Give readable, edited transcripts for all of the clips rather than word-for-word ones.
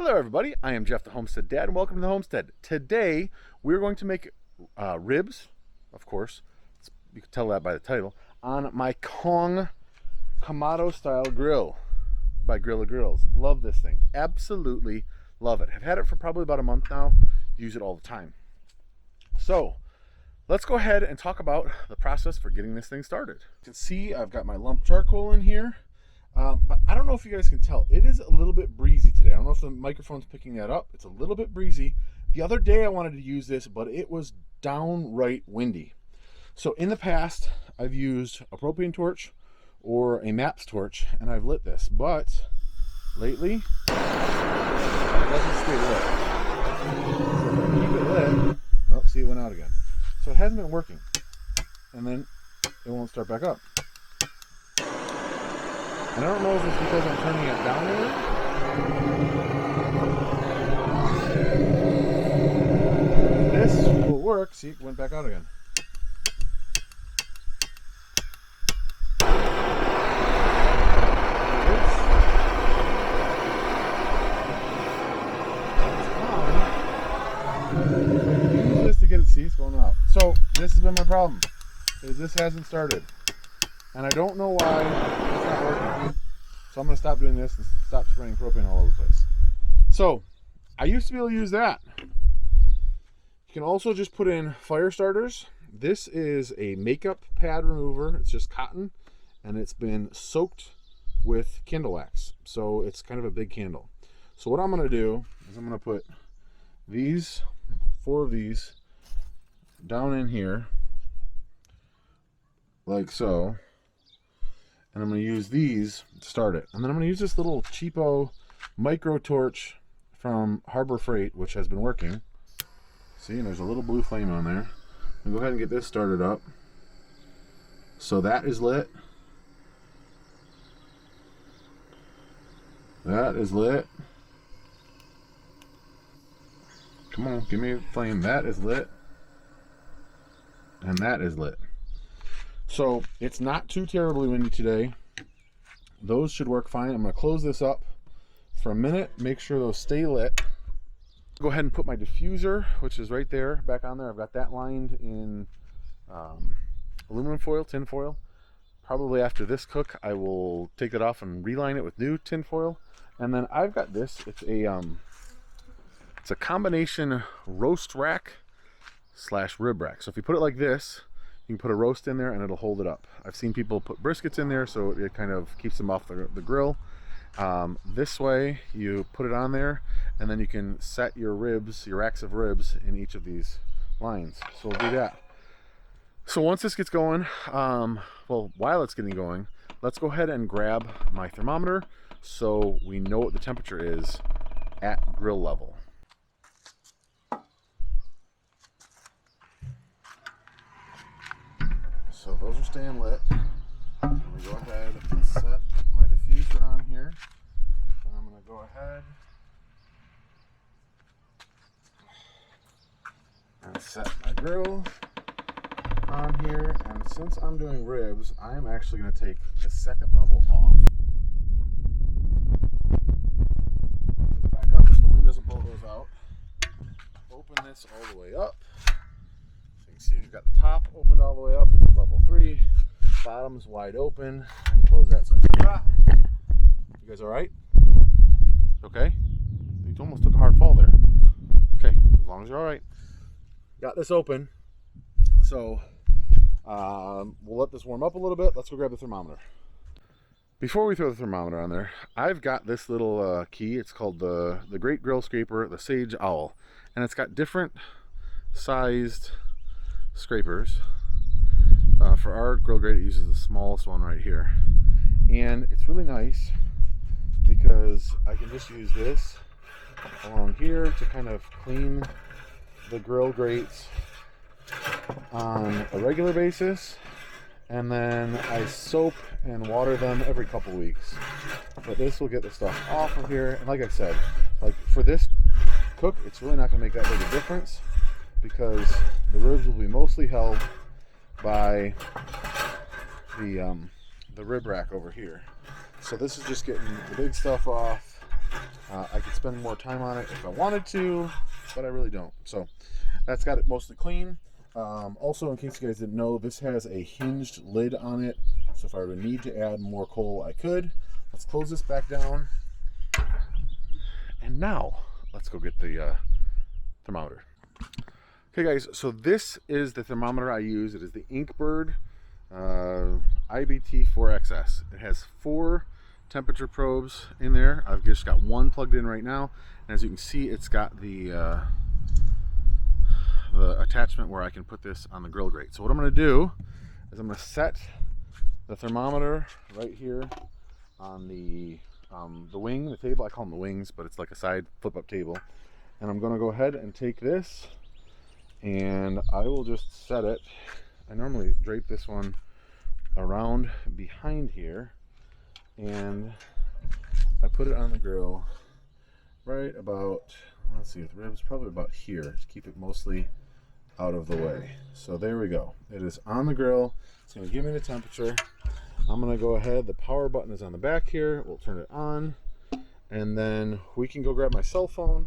Hello everybody, I am Jeff the Homestead Dad and welcome to the Homestead. Today we're going to make ribs, of course, you can tell that by the title, on my Kong Kamado style grill by Grill of Grills. Love this thing, absolutely love it. I've had it for probably about a month now, use it all the time. So let's go ahead and talk about the process for getting this thing started. You can see I've got my lump charcoal in here. But I don't know if you guys can tell, it is a little bit breezy today. I don't know if the microphone's picking that up. It's a little bit breezy. The other day I wanted to use this, but it was downright windy. So in the past, I've used a propane torch or a MAPS torch, and I've lit this. But lately, it doesn't stay lit. So if I keep it lit, oh, see, it went out again. So it hasn't been working. And then it won't start back up. And I don't know if it's because I'm turning it downward. This will work. See, it went back out again. Use this to get it. See, it's going out. So this has been my problem. Is this hasn't started. And I don't know why it's not working. So I'm going to stop doing this and stop spraying propane all over the place. So I used to be able to use that. You can also just put in fire starters. This is a makeup pad remover. It's just cotton and it's been soaked with candle wax. So it's kind of a big candle. So what I'm going to do is I'm going to put these, 4 of these down in here like so. And I'm going to use these to start it. And then I'm going to use this little cheapo micro torch from Harbor Freight, which has been working. See, and there's a little blue flame on there. I'll go ahead and get this started up. So that is lit. That is lit. Come on, give me a flame. That is lit. And that is lit. So it's not too terribly windy today. Those should work fine. I'm going to close this up for a minute, make sure those stay lit. Go ahead and put my diffuser, which is right there, back on there. I've got that lined in aluminum foil, tin foil. Probably after this cook, I will take it off and reline it with new tin foil. And then I've got this. It's a combination roast rack / rib rack. So if you put it like this, you can put a roast in there and it'll hold it up. I've seen people put briskets in there so it kind of keeps them off the grill. This way you put it on there and then you can set your ribs, your racks of ribs in each of these lines. So we'll do that. So once this gets going, well, while it's getting going, let's go ahead and grab my thermometer so we know what the temperature is at grill level. So those are staying lit. I'm going to go ahead and set my diffuser on here. And I'm going to go ahead and set my grill on here. And since I'm doing ribs, I am actually going to take the second level off. Back up so the wind doesn't blow those out. Open this all the way up. See, you've got the top opened all the way up, level 3, bottom's wide open, and close that so I can drop. You guys all right? Okay? You almost took a hard fall there. Okay, as long as you're all right. Got this open, so we'll let this warm up a little bit. Let's go grab the thermometer. Before we throw the thermometer on there, I've got this little key. It's called the Great Grill Scraper, the Sage Owl, and it's got different sized scrapers. For our grill grate, it uses the smallest one right here, and it's really nice because I can just use this along here to kind of clean the grill grates on a regular basis, and then I soap and water them every couple weeks. But this will get the stuff off of here, and like I said, like for this cook, it's really not going to make that big a difference because the ribs will be mostly held by the rib rack over here. So this is just getting the big stuff off I could spend more time on it if I wanted to, but I really don't. So that's got it mostly clean. Also, in case you guys didn't know, this has a hinged lid on it. So if I were to need to add more coal, I could. Let's close this back down. And now let's go get the thermometer. Okay guys, so this is the thermometer I use. It is the Inkbird IBT4XS. It has 4 temperature probes in there. I've just got one plugged in right now, and as you can see, it's got the attachment where I can put this on the grill grate. So what I'm going to do is I'm going to set the thermometer right here on the wing, the table. I call them the wings, but it's like a side flip-up table. And I'm going to go ahead and take this, and I will just set it. I normally drape this one around behind here, and I put it on the grill right about, let's see, with ribs, probably about here to keep it mostly out of the way. So there we go. It is on the grill. It's going to give me the temperature. I'm going to go ahead. The power button is on the back here. We'll turn it on, and then we can go grab my cell phone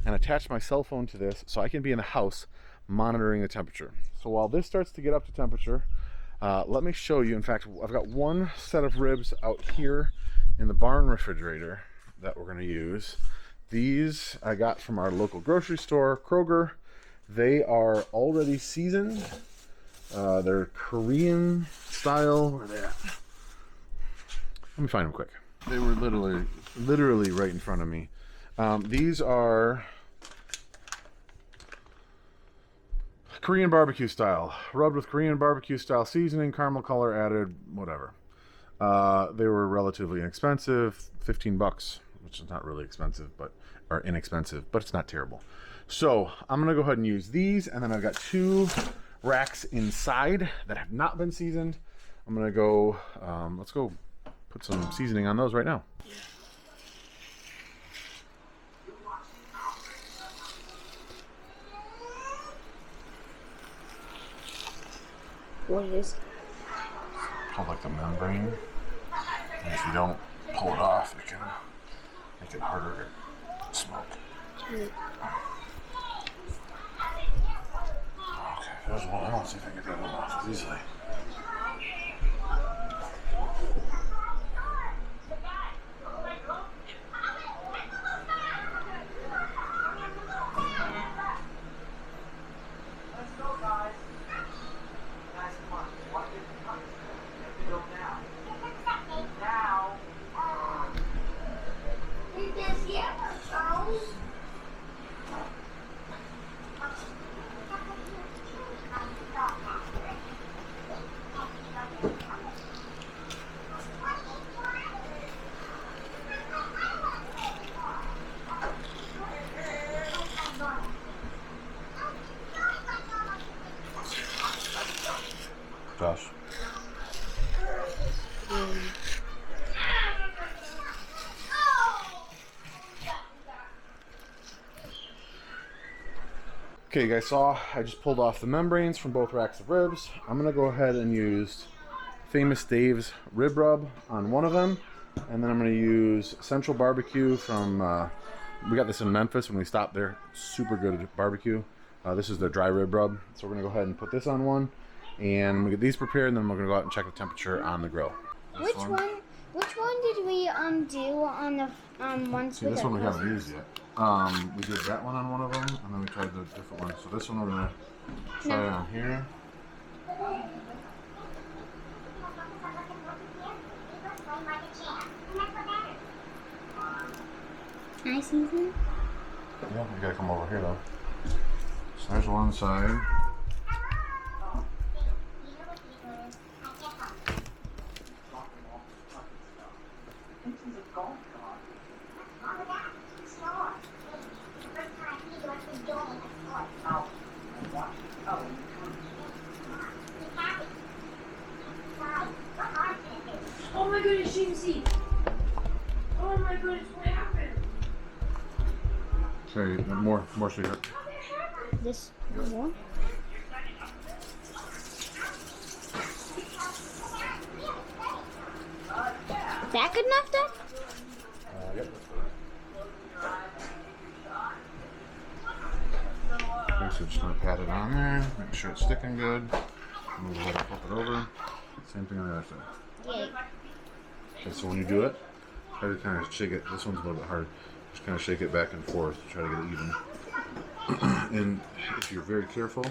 and attach my cell phone to this so I can be in the house monitoring the temperature. So while this starts to get up to temperature, let me show you. In fact, I've got one set of ribs out here in the barn refrigerator that we're going to use. These I got from our local grocery store, Kroger. They are already seasoned. They're Korean style. Where are they at? Let me find them quick. They were literally right in front of me. These are Korean barbecue style, rubbed with Korean barbecue style seasoning, caramel color added, whatever. They were relatively inexpensive, 15 bucks, which is not really expensive, or inexpensive, but it's not terrible. So I'm gonna go ahead and use these, and then I've got 2 racks inside that have not been seasoned. I'm gonna go, let's go put some seasoning on those right now. What is it? Called like the membrane. And if you don't pull it off, it can make it harder to smoke. Okay, there's one. Let's see if I can get that one off easily. Josh. Okay, you guys saw I just pulled off the membranes from both racks of ribs. I'm gonna go ahead and use Famous Dave's rib rub on one of them, and then I'm gonna use Central Barbecue from we got this in Memphis when we stopped there. Super good at barbecue. This is the dry rib rub, so we're gonna go ahead and put this on one, and we get these prepared, and then we're gonna go out and check the temperature on the grill. Which one did we do on the ones? See, this one we haven't used yet. We did that one on one of them, and then we tried the different one. So this one we're gonna try on here. Can I season? Yeah, you gotta come over here though. So there's one side. Oh my goodness, you can see. Oh my goodness, what happened? Sorry, more sweetheart. This more? Is that good enough, Dad? Yep. So just gonna pat it on there, make sure it's sticking good. And we'll go ahead and flip it over. Same thing on the other side. Yay. Okay, so when you do it, try to kind of shake it. This one's a little bit hard. Just kind of shake it back and forth to try to get it even. And if you're very careful,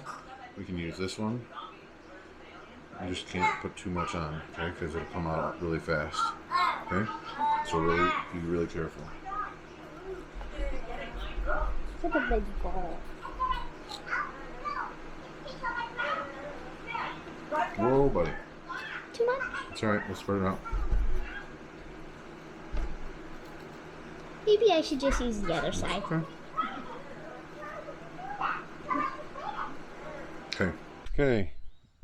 we can use this one. You just can't put too much on, okay? Because it'll come out really fast. Okay? So really, be really careful. It's like a big ball. Whoa, buddy. Too much? It's alright, we'll spread it out. Maybe I should just use the other side. Okay. Okay. Okay.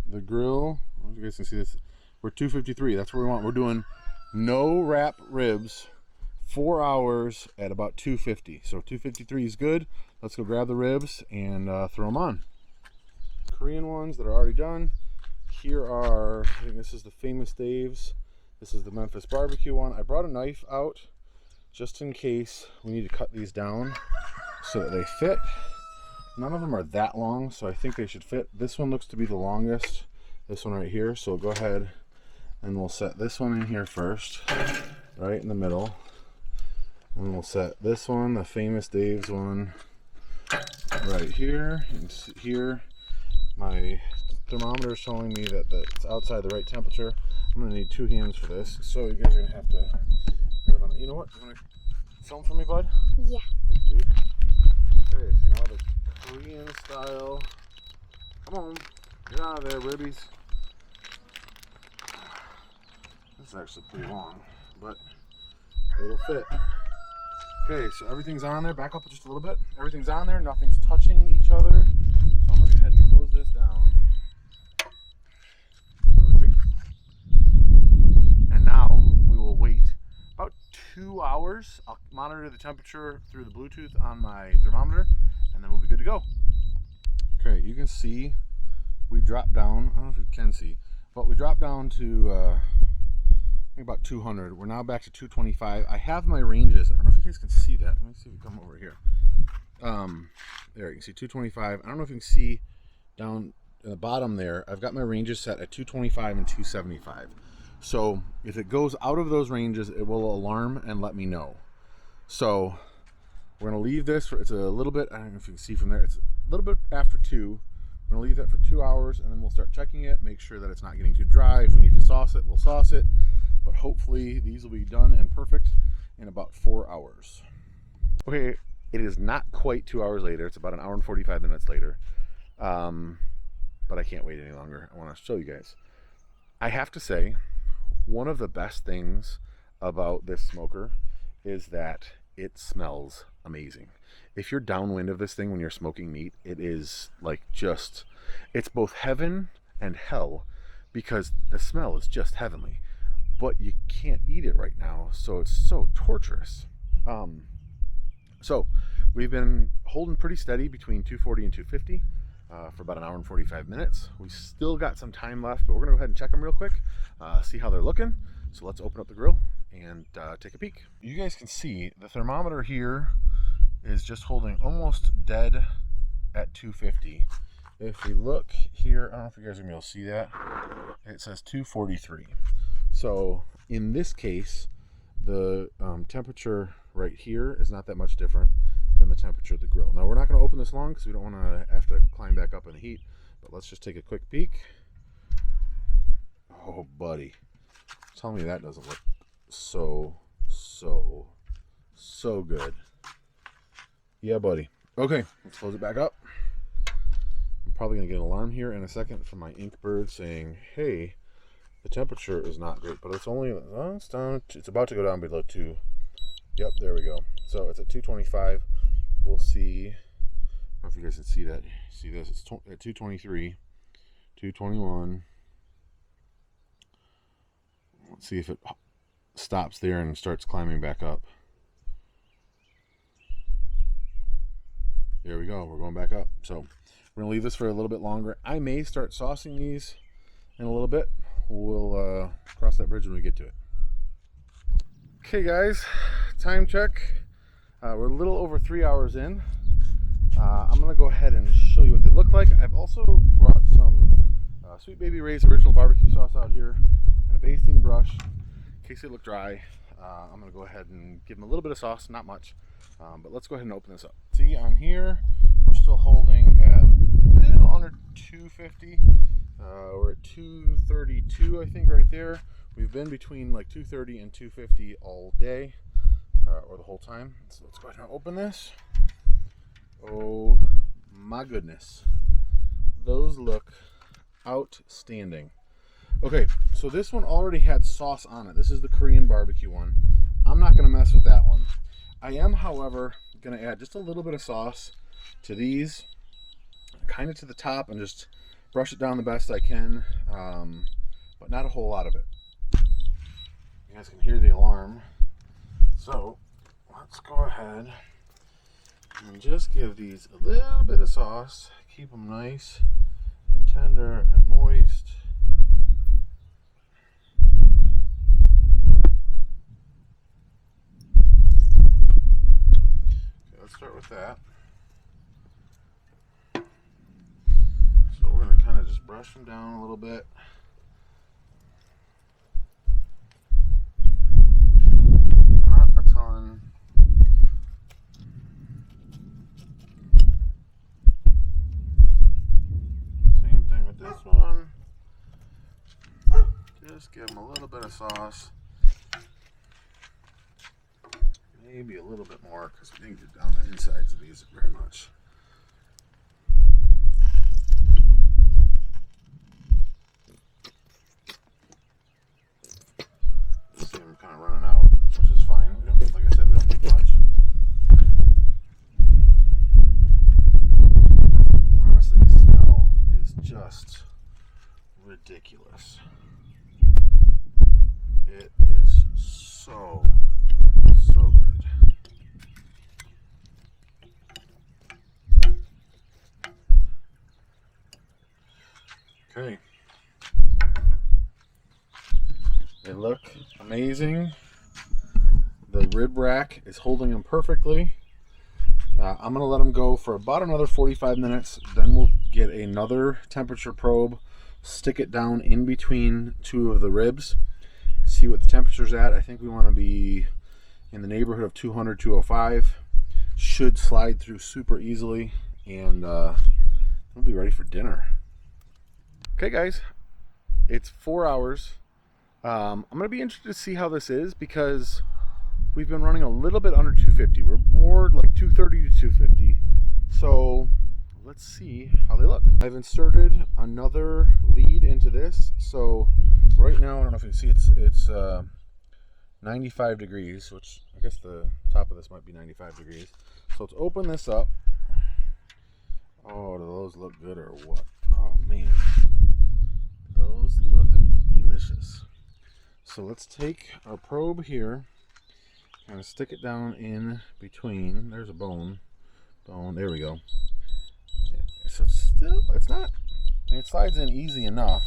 The grill, I don't know if you guys can see this. We're 253. That's what we want. We're doing no wrap ribs, 4 hours at about 250. So 253 is good. Let's go grab the ribs and throw them on. Korean ones that are already done. Here are, I think this is the Famous Dave's. This is the Memphis barbecue one. I brought a knife out just in case we need to cut these down so that they fit. None of them are that long, so I think they should fit. This one looks to be the longest, this one right here. So go ahead and we'll set this one in here first, right in the middle. And we'll set this one, the Famous Dave's one, right here. And here, my thermometer is showing me that it's outside the right temperature. I'm gonna need 2 hands for this, so you guys are gonna have to. You know what? You wanna film for me, bud? Yeah. Thanks, dude. Okay, so now the Korean style. Come on, get out of there, ribbies. This is actually pretty long, but it'll fit. Okay, so everything's on there. Back up just a little bit. Everything's on there. Nothing's touching each other. So I'm gonna go ahead and close this down. Look at me. And now we will wait about 2 hours. I'll monitor the temperature through the Bluetooth on my thermometer, and then we'll be good to go. Okay, you can see we dropped down. I don't know if you can see, but we dropped down to I think about 200. We're now back to 225. I have my ranges. I don't know if you guys can see that. Let me see if we come over here. There you can see 225. I don't know if you can see down at the bottom there. I've got my ranges set at 225 and 275. So if it goes out of those ranges, it will alarm and let me know. So we're gonna leave this for, it's a little bit, I don't know if you can see from there, it's a little bit after 2. We're gonna leave that for 2 hours, and then we'll start checking it, make sure that it's not getting too dry. If we need to sauce it, we'll sauce it. But hopefully these will be done and perfect in about 4 hours. Okay, it is not quite 2 hours later. It's about 1 hour and 45 minutes later. But I can't wait any longer. I wanna show you guys. I have to say, one of the best things about this smoker is that it smells amazing. If you're downwind of this thing when you're smoking meat, it is like just, it's both heaven and hell, because the smell is just heavenly, but you can't eat it right now, so it's so torturous. So we've been holding pretty steady between 240 and 250 for about 1 hour and 45 minutes. We still got some time left, but we're gonna go ahead and check them real quick, see how they're looking. So let's open up the grill and take a peek. You guys can see the thermometer here is just holding almost dead at 250. If we look here, I don't know if you guys are gonna be able to see that, it says 243. So in this case, the temperature right here is not that much different than the temperature of the grill. Now we're not going to open this long because we don't want to have to climb back up in the heat, but let's just take a quick peek. Oh buddy, tell me that doesn't look so good. Yeah buddy. Okay, let's close it back up. I'm probably going to get an alarm here in a second from my ink bird saying, hey, the temperature is not great, but it's only, it's down, it's about to go down below 2. Yep, there we go. So it's at 225. We'll see. I don't know if you guys can see that. See this? It's at 223, 221. Let's see if it stops there and starts climbing back up. There we go. We're going back up. So we're gonna leave this for a little bit longer. I may start saucing these in a little bit. We'll cross that bridge when we get to it. Okay guys, time check. We're a little over 3 hours in. I'm going to go ahead and show you what they look like. I've also brought some Sweet Baby Ray's original barbecue sauce out here and a basting brush in case they look dry. I'm going to go ahead and give them a little bit of sauce, not much, but let's go ahead and open this up. See, on here we're still holding at a little under 250. We're at 232, I think, right there. We've been between like 230 and 250 all day, or the whole time. So let's go ahead and open this. Oh my goodness, those look outstanding. Okay, so this one already had sauce on it. This is the Korean barbecue one. I'm not going to mess with that one. I am, however, going to add just a little bit of sauce to these, kind of to the top, and just brush it down the best I can, but not a whole lot of it. You guys can hear the alarm. So let's go ahead and just give these a little bit of sauce. Keep them nice and tender and moist. Okay, let's start with that. So we're going to kind of just brush them down a little bit. Not a ton. Same thing with this one. Just give them a little bit of sauce. Maybe a little bit more because we didn't get down the insides of these very much. See, I'm kind of running out, which is fine. We don't, like I said, we don't need much. Honestly, the smell is just ridiculous. It is so good. Okay. They look amazing. The rib rack is holding them perfectly. I'm going to let them go for about another 45 minutes. Then we'll get another temperature probe, stick it down in between two of the ribs, see what the temperature's at. I think we want to be in the neighborhood of 200, 205. Should slide through super easily, and we'll be ready for dinner. Okay, guys, it's 4 hours. I'm going to be interested to see how this is because we've been running a little bit under 250. We're more like 230 to 250. So let's see how they look. I've inserted another lead into this. So right now, I don't know if you can see, it's 95 degrees, which I guess the top of this might be 95 degrees. So let's open this up. Oh, do those look good or what? Oh man, those look delicious. So let's take our probe here, kind of stick it down in between. There's a bone, there we go. So it's not, it slides in easy enough.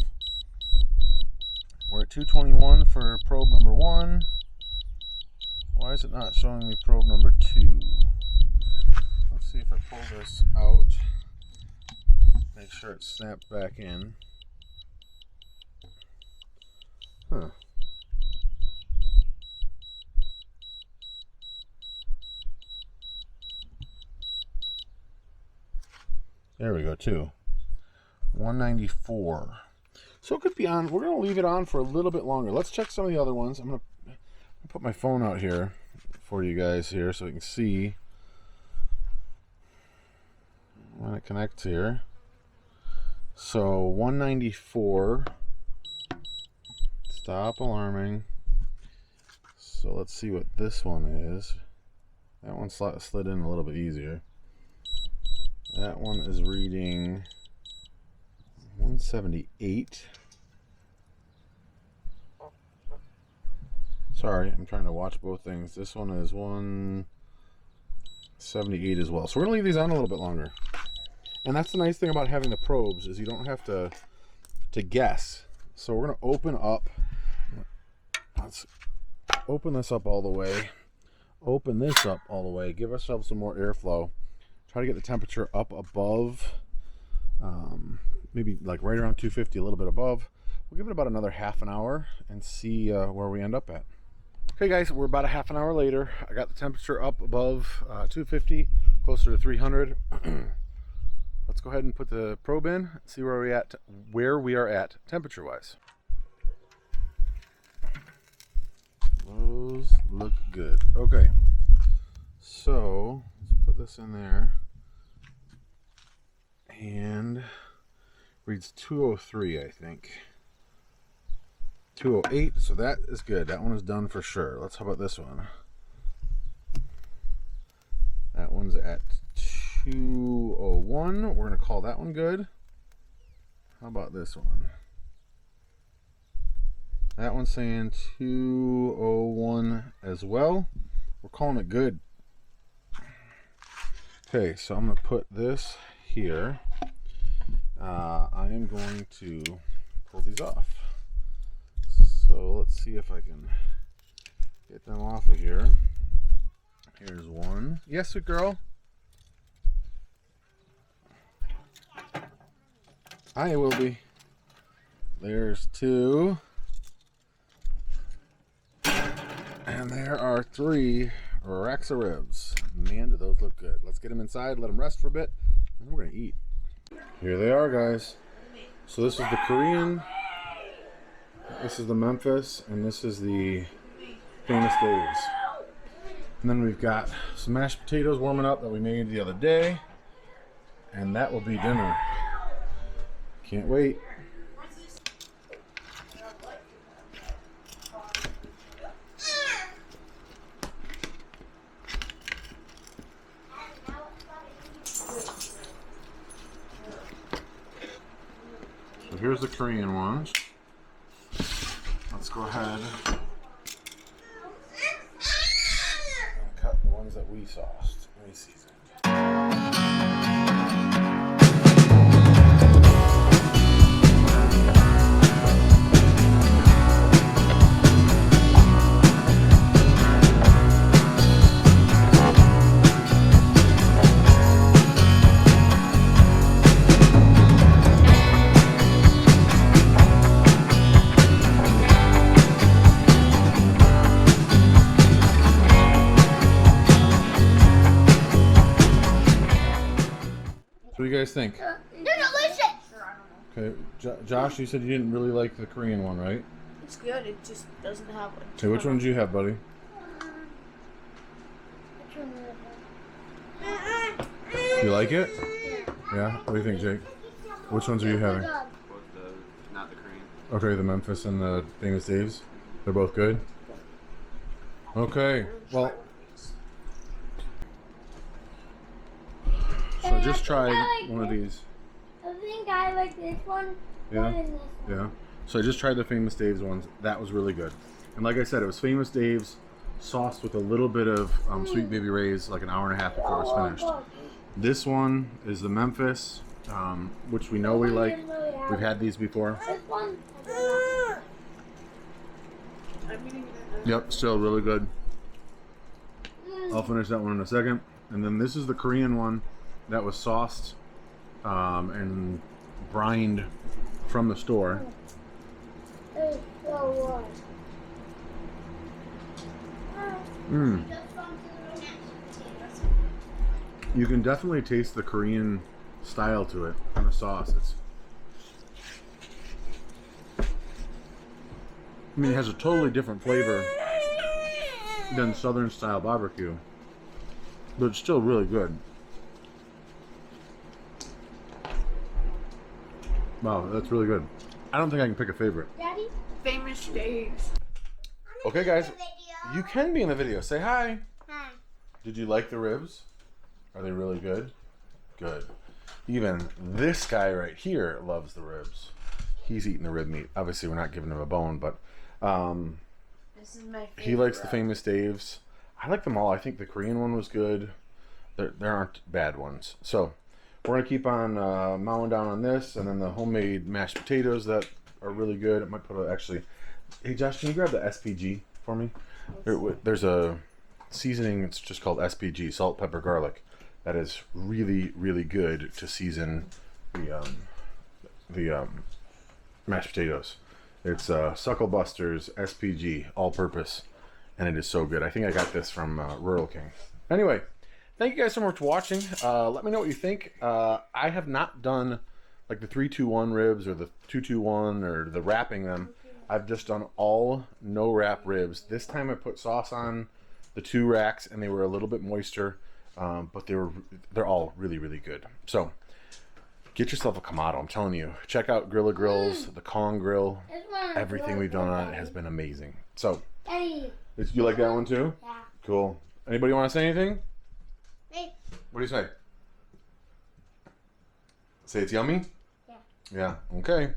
We're at 221 for probe number 1. Why is it not showing me probe number 2? Let's see if I pull this out, make sure it's snapped back in. Huh. There we go, 194. So it could be on. We're going to leave it on for a little bit longer. Let's check some of the other ones. I'm going to put my phone out here for you guys here so you can see when it connects here. So 194. Stop alarming. So let's see what this one is. That one slid in a little bit easier. That one is reading 178. Sorry, I'm trying to watch both things. This one is 178 as well. So we're going to leave these on a little bit longer. And that's the nice thing about having the probes is you don't have to guess. So we're going to open up. Let's open this up all the way. Open this up all the way. Give ourselves some more airflow. Try to get the temperature up above, maybe like right around 250, a little bit above. We'll give it about another half an hour and see where we end up at. Okay guys, we're about a half an hour later. I got the temperature up above 250, closer to 300. Let's go ahead and put the probe in and see where we are at temperature wise. Those look good. Okay, so let's put this in there, and reads 203, I think. 208, so that is good. That one is done for sure. How about this one? That one's at 201. We're gonna call that one good. How about this one? That one's saying 201 as well. We're calling it good. Okay, so I'm gonna put this here. I am going to pull these off. So let's see if I can get them off of here. Here's one. Yes, sweet girl. I will be. There's two. And there are 3 racks of ribs. Man, do those look good. Let's get them inside, let them rest for a bit, and we're going to eat. Here they are, guys. So this is the Korean, this is the Memphis, and this is the Famous Dave's. And then we've got some mashed potatoes warming up that we made the other day, and that will be dinner. Can't wait. So here's the Korean ones. Let's go ahead and cut the ones that we sauced, we seasoned. So what do you guys think? They're delicious. Okay, Josh, you said you didn't really like the Korean one, right? It's good. It just doesn't have one. Okay, which one did you have, buddy? You like it? Yeah? What do you think, Jake? Which ones are you having? Not the Korean. Okay, the Memphis and the Famous Dave's. They're both good? Okay, well. So I just tried one of these. I think I like this one. Yeah? More than this one. Yeah. So I just tried the Famous Dave's ones. That was really good. And like I said, it was Famous Dave's sauced with a little bit of Sweet Baby Ray's like an hour and a half before it was finished. This one is the Memphis, which we know we like. We've had these before. This one. Yep, still really good. I'll finish that one in a second. And then this is the Korean one that was sauced and brined from the store. There's so Mmm. You can definitely taste the Korean style to it in the sauce. I mean, it has a totally different flavor than Southern style barbecue, but it's still really good. Wow, that's really good. I don't think I can pick a favorite. Daddy? Famous Dave's. Okay, guys, you can be in the video. Say hi. Hi. Did you like the ribs? Are they really good? Good. Even this guy right here loves the ribs. He's eating the rib meat. Obviously, we're not giving him a bone, but This is my favorite. he likes the Famous Dave's. I like them all. I think the Korean one was good. There aren't bad ones. So we're gonna keep on mowing down on this, and then the homemade mashed potatoes that are really good. I might put actually. Hey Josh, can you grab the SPG for me? There's a seasoning. It's just called SPG, salt, pepper, garlic. that is really, really good to season the mashed potatoes. It's Suckle Buster's SPG all-purpose, and it is so good. I think I got this from Rural King. Anyway, thank you guys so much for watching. Let me know what you think. I have not done like the 3-2-1 ribs or the 2-2-1 or the wrapping them. I've just done all no wrap ribs. This time I put sauce on the 2 racks and they were a little bit moister, but they're all really, really good. So get yourself a Kamado. I'm telling you, check out Grilla Grills, the Kong Grill. Everything we've done on it has been amazing. So Daddy. you like that one too? Yeah. Cool. Anybody want to say anything? Hey. What do you say? Say it's yummy? Yeah. Yeah. Okay.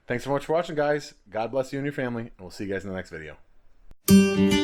Thanks so much for watching, guys. God bless you and your family, and we'll see you guys in the next video.